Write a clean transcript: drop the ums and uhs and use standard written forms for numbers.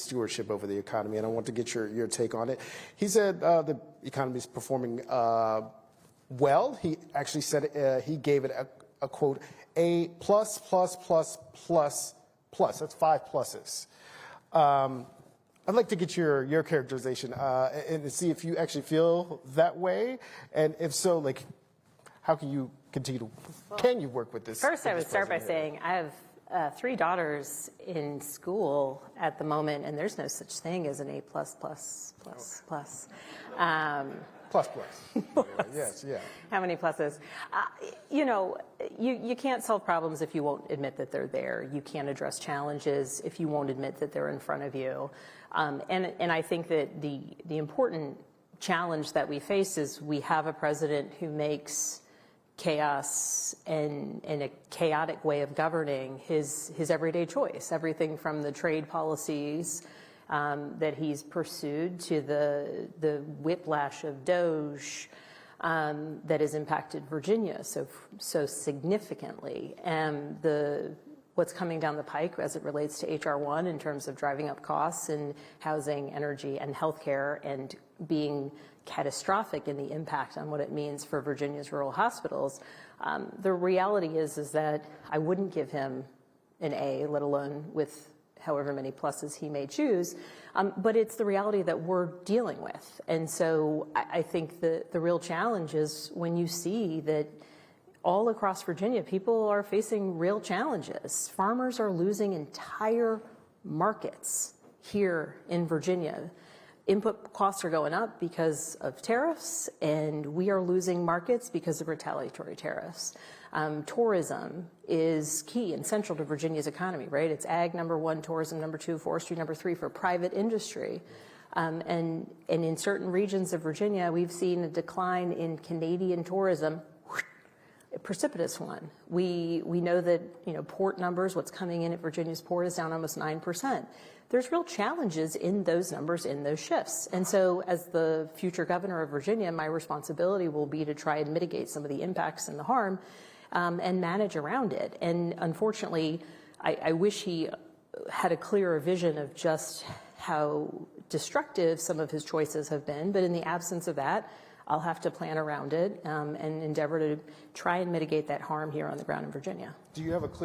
stewardship over the economy, and I want to get your take on it. He said the economy is performing well. He actually said he gave it a quote, A plus, plus, plus, plus, plus. That's 5 pluses. I'd like to get your characterization and see if you actually feel that way, and if so, like, how can you continue to, can you work with this? First, I would start by saying I have 3 daughters in school at the moment, and there's no such thing as an A plus, plus, plus, plus. Plus, plus. Yes, yeah. How many pluses? You know, you can't solve problems if you won't admit that they're there. You can't address challenges if you won't admit that they're in front of you. And I think that the important challenge that we face is we have a president who makes chaos and a chaotic way of governing his everyday choice. Everything from the trade policies that he's pursued to the whiplash of DOGE that has impacted Virginia so significantly, and what's coming down the pike as it relates to H.R. 1 in terms of driving up costs in housing, energy, and healthcare, and being catastrophic in the impact on what it means for Virginia's rural hospitals. The reality is that I wouldn't give him an A, let alone with however many pluses he may choose, but it's the reality that we're dealing with. And so I think the real challenge is when you see that all across Virginia, people are facing real challenges. Farmers are losing entire markets here in Virginia. Input costs are going up because of tariffs, and we are losing markets because of retaliatory tariffs. Tourism is key and central to Virginia's economy, right? It's ag #1, tourism #2, forestry #3 for private industry. And in certain regions of Virginia, we've seen a decline in Canadian tourism, a precipitous one. We know that, you know, port numbers, what's coming in at Virginia's port is down almost 9%. There's real challenges in those numbers, in those shifts. And so as the future governor of Virginia, my responsibility will be to try and mitigate some of the impacts and the harm and manage around it. And unfortunately, I wish he had a clearer vision of just how destructive some of his choices have been. But in the absence of that, I'll have to plan around it and endeavor to try and mitigate that harm here on the ground in Virginia. Do you have a clear